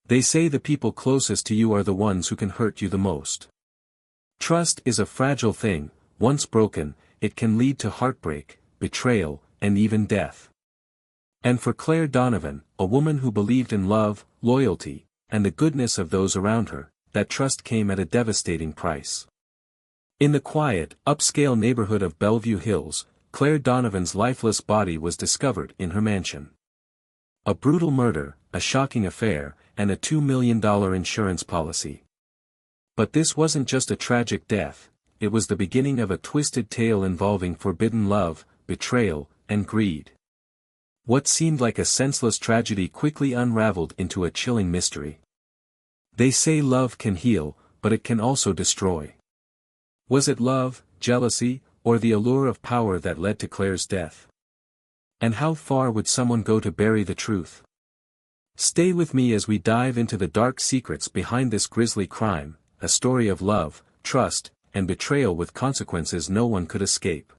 They say the people closest to you are the ones who can hurt you the most. Trust is a fragile thing. Once broken, it can lead to heartbreak, betrayal, and even death. And for Claire Donovan, a woman who believed in love, loyalty, and the goodness of those around her, that trust came at a devastating price. In the quiet, upscale neighborhood of Bellevue Hills, Claire Donovan's lifeless body was discovered in her mansion. A brutal murder, a shocking affair, and a $2 million insurance policy. But this wasn't just a tragic death, it was the beginning of a twisted tale involving forbidden love, betrayal, and greed. What seemed like a senseless tragedy quickly unraveled into a chilling mystery. They say love can heal, but it can also destroy. Was it love, jealousy, or the allure of power that led to Claire's death? And how far would someone go to bury the truth? Stay with me as we dive into the dark secrets behind this grisly crime, a story of love, trust, and betrayal with consequences no one could escape.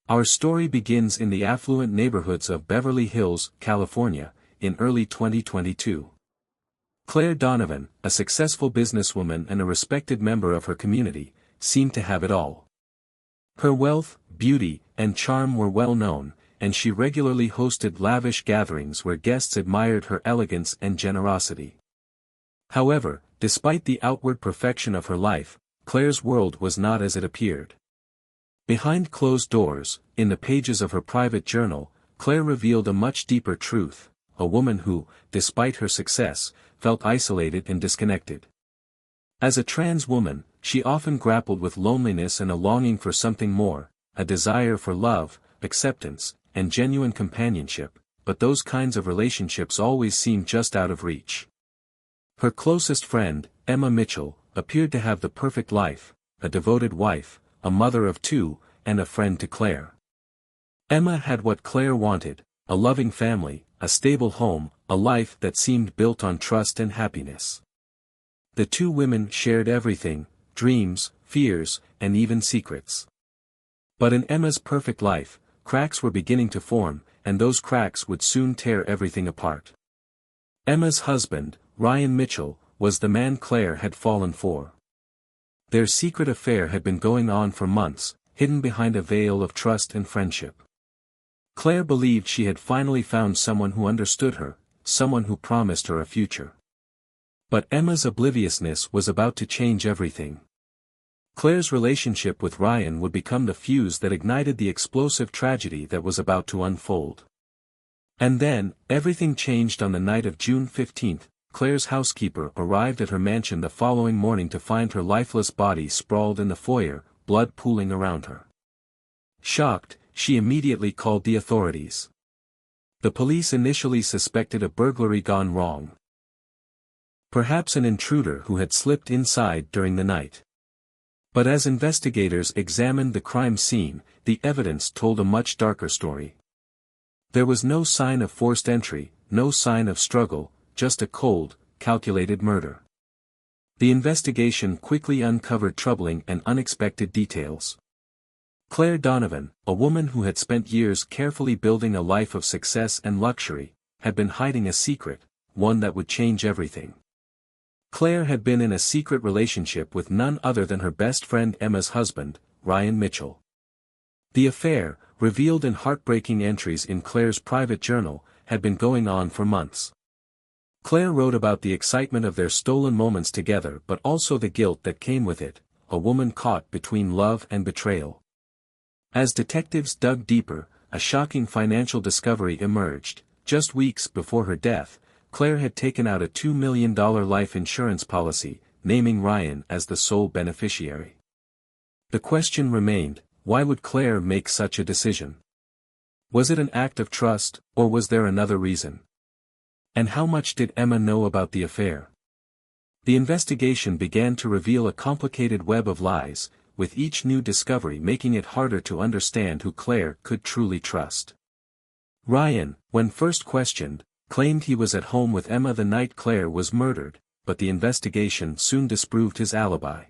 Our story begins in the affluent neighborhoods of Beverly Hills, California, in early 2022. Claire Donovan, a successful businesswoman and a respected member of her community, seemed to have it all. Her wealth, beauty, and charm were well known, and she regularly hosted lavish gatherings where guests admired her elegance and generosity. However, despite the outward perfection of her life, Claire's world was not as it appeared. Behind closed doors, in the pages of her private journal, Claire revealed a much deeper truth, a woman who, despite her success, felt isolated and disconnected. As a trans woman, she often grappled with loneliness and a longing for something more, a desire for love, acceptance, and genuine companionship, but those kinds of relationships always seemed just out of reach. Her closest friend, Emma Mitchell, appeared to have the perfect life, a devoted wife, a mother of two, and a friend to Claire. Emma had what Claire wanted, a loving family, a stable home, a life that seemed built on trust and happiness. The two women shared everything, dreams, fears, and even secrets. But in Emma's perfect life, cracks were beginning to form, and those cracks would soon tear everything apart. Emma's husband, Ryan Mitchell, was the man Claire had fallen for. Their secret affair had been going on for months, hidden behind a veil of trust and friendship. Claire believed she had finally found someone who understood her, someone who promised her a future. But Emma's obliviousness was about to change everything. Claire's relationship with Ryan would become the fuse that ignited the explosive tragedy that was about to unfold. And then, everything changed on the night of June 15. Claire's housekeeper arrived at her mansion the following morning to find her lifeless body sprawled in the foyer, blood pooling around her. Shocked, she immediately called the authorities. The police initially suspected a burglary gone wrong. Perhaps an intruder who had slipped inside during the night. But as investigators examined the crime scene, the evidence told a much darker story. There was no sign of forced entry, no sign of struggle, just a cold, calculated murder. The investigation quickly uncovered troubling and unexpected details. Claire Donovan, a woman who had spent years carefully building a life of success and luxury, had been hiding a secret, one that would change everything. Claire had been in a secret relationship with none other than her best friend Emma's husband, Ryan Mitchell. The affair, revealed in heartbreaking entries in Claire's private journal, had been going on for months. Claire wrote about the excitement of their stolen moments together but also the guilt that came with it, a woman caught between love and betrayal. As detectives dug deeper, a shocking financial discovery emerged. Just weeks before her death, Claire had taken out a $2 million life insurance policy, naming Ryan as the sole beneficiary. The question remained, why would Claire make such a decision? Was it an act of trust, or was there another reason? And how much did Emma know about the affair? The investigation began to reveal a complicated web of lies, with each new discovery making it harder to understand who Claire could truly trust. Ryan, when first questioned, claimed he was at home with Emma the night Claire was murdered, but the investigation soon disproved his alibi.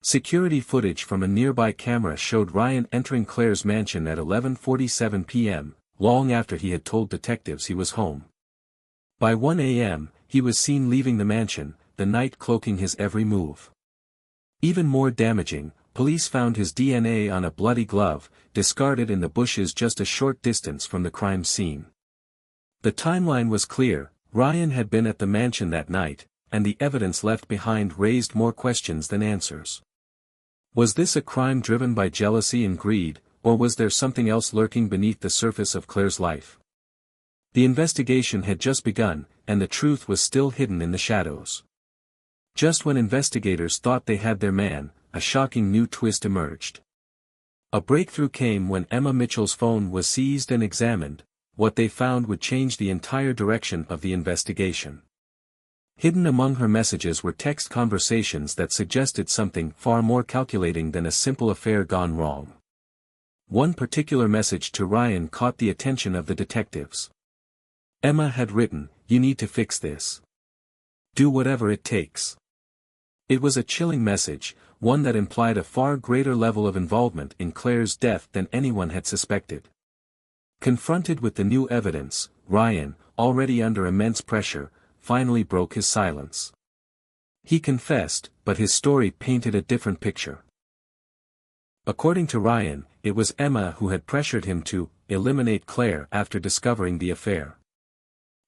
Security footage from a nearby camera showed Ryan entering Claire's mansion at 11:47 p.m., long after he had told detectives he was home. By 1 a.m., he was seen leaving the mansion, the night cloaking his every move. Even more damaging, police found his DNA on a bloody glove, discarded in the bushes just a short distance from the crime scene. The timeline was clear: Ryan had been at the mansion that night, and the evidence left behind raised more questions than answers. Was this a crime driven by jealousy and greed, or was there something else lurking beneath the surface of Claire's life? The investigation had just begun, and the truth was still hidden in the shadows. Just when investigators thought they had their man, a shocking new twist emerged. A breakthrough came when Emma Mitchell's phone was seized and examined. What they found would change the entire direction of the investigation. Hidden among her messages were text conversations that suggested something far more calculating than a simple affair gone wrong. One particular message to Ryan caught the attention of the detectives. Emma had written, "You need to fix this. Do whatever it takes." It was a chilling message, one that implied a far greater level of involvement in Claire's death than anyone had suspected. Confronted with the new evidence, Ryan, already under immense pressure, finally broke his silence. He confessed, but his story painted a different picture. According to Ryan, it was Emma who had pressured him to eliminate Claire after discovering the affair.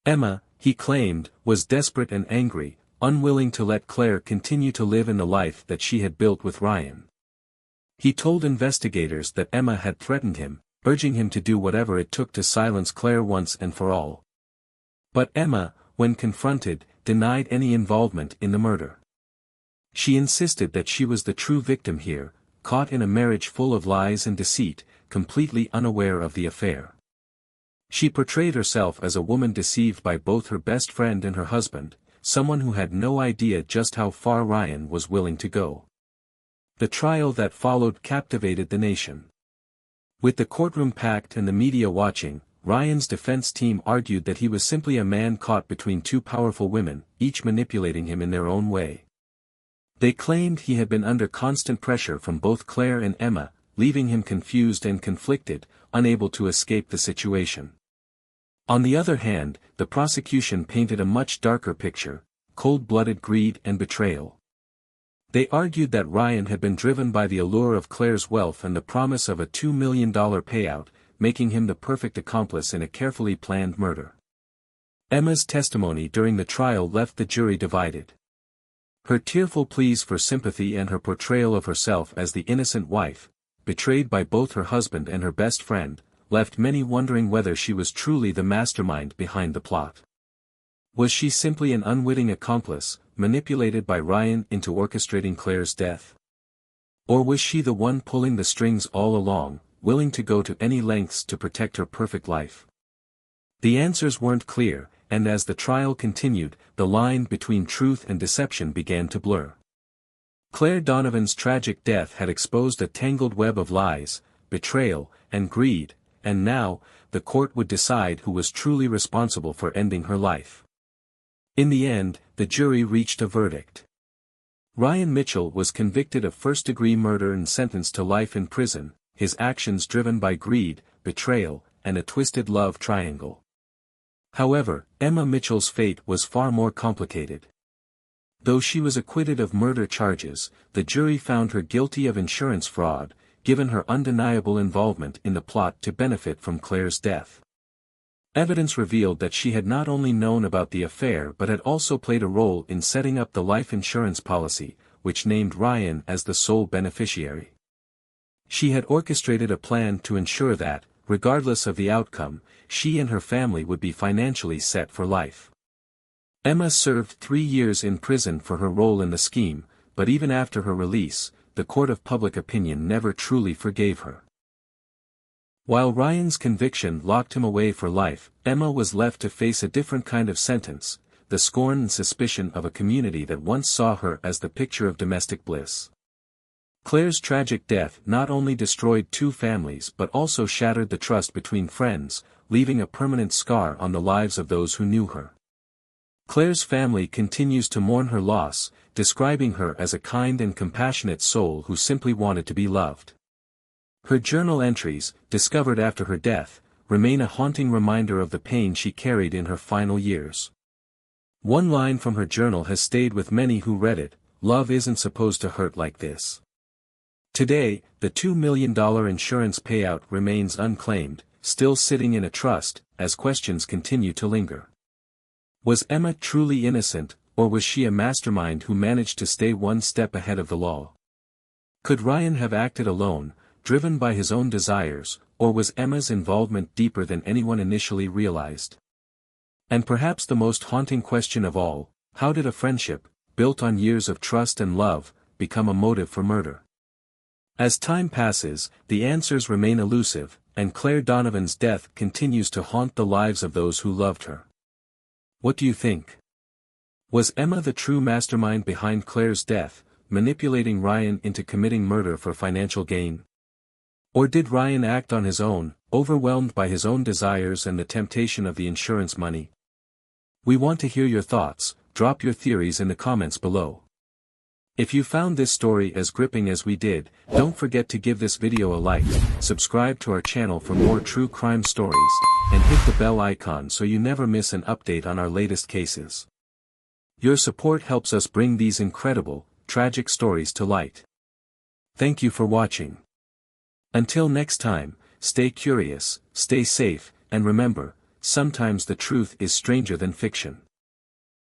Emma, he claimed, was desperate and angry, unwilling to let Claire continue to live in the life that she had built with Ryan. He told investigators that Emma had threatened him, urging him to do whatever it took to silence Claire once and for all. But Emma, when confronted, denied any involvement in the murder. She insisted that she was the true victim here, caught in a marriage full of lies and deceit, completely unaware of the affair. She portrayed herself as a woman deceived by both her best friend and her husband, someone who had no idea just how far Ryan was willing to go. The trial that followed captivated the nation. With the courtroom packed and the media watching, Ryan's defense team argued that he was simply a man caught between two powerful women, each manipulating him in their own way. They claimed he had been under constant pressure from both Claire and Emma, leaving him confused and conflicted, unable to escape the situation. On the other hand, the prosecution painted a much darker picture: cold-blooded greed and betrayal. They argued that Ryan had been driven by the allure of Claire's wealth and the promise of a $2 million payout, making him the perfect accomplice in a carefully planned murder. Emma's testimony during the trial left the jury divided. Her tearful pleas for sympathy and her portrayal of herself as the innocent wife, betrayed by both her husband and her best friend, left many wondering whether she was truly the mastermind behind the plot. Was she simply an unwitting accomplice, manipulated by Ryan into orchestrating Claire's death? Or was she the one pulling the strings all along, willing to go to any lengths to protect her perfect life? The answers weren't clear, and as the trial continued, the line between truth and deception began to blur. Claire Donovan's tragic death had exposed a tangled web of lies, betrayal, and greed, and now, the court would decide who was truly responsible for ending her life. In the end, the jury reached a verdict. Ryan Mitchell was convicted of first-degree murder and sentenced to life in prison, his actions driven by greed, betrayal, and a twisted love triangle. However, Emma Mitchell's fate was far more complicated. Though she was acquitted of murder charges, the jury found her guilty of insurance fraud, given her undeniable involvement in the plot to benefit from Claire's death. Evidence revealed that she had not only known about the affair but had also played a role in setting up the life insurance policy, which named Ryan as the sole beneficiary. She had orchestrated a plan to ensure that, regardless of the outcome, she and her family would be financially set for life. Emma served 3 years in prison for her role in the scheme, but even after her release, the court of public opinion never truly forgave her. While Ryan's conviction locked him away for life, Emma was left to face a different kind of sentence: the scorn and suspicion of a community that once saw her as the picture of domestic bliss. Claire's tragic death not only destroyed 2 families but also shattered the trust between friends, leaving a permanent scar on the lives of those who knew her. Claire's family continues to mourn her loss, describing her as a kind and compassionate soul who simply wanted to be loved. Her journal entries, discovered after her death, remain a haunting reminder of the pain she carried in her final years. One line from her journal has stayed with many who read it: "Love isn't supposed to hurt like this." Today, the $2 million insurance payout remains unclaimed, still sitting in a trust, as questions continue to linger. Was Emma truly innocent, or was she a mastermind who managed to stay one step ahead of the law? Could Ryan have acted alone, driven by his own desires, or was Emma's involvement deeper than anyone initially realized? And perhaps the most haunting question of all: how did a friendship, built on years of trust and love, become a motive for murder? As time passes, the answers remain elusive, and Claire Donovan's death continues to haunt the lives of those who loved her. What do you think? Was Emma the true mastermind behind Claire's death, manipulating Ryan into committing murder for financial gain? Or did Ryan act on his own, overwhelmed by his own desires and the temptation of the insurance money? We want to hear your thoughts. Drop your theories in the comments below. If you found this story as gripping as we did, don't forget to give this video a like, subscribe to our channel for more true crime stories, and hit the bell icon so you never miss an update on our latest cases. Your support helps us bring these incredible, tragic stories to light. Thank you for watching. Until next time, stay curious, stay safe, and remember, sometimes the truth is stranger than fiction.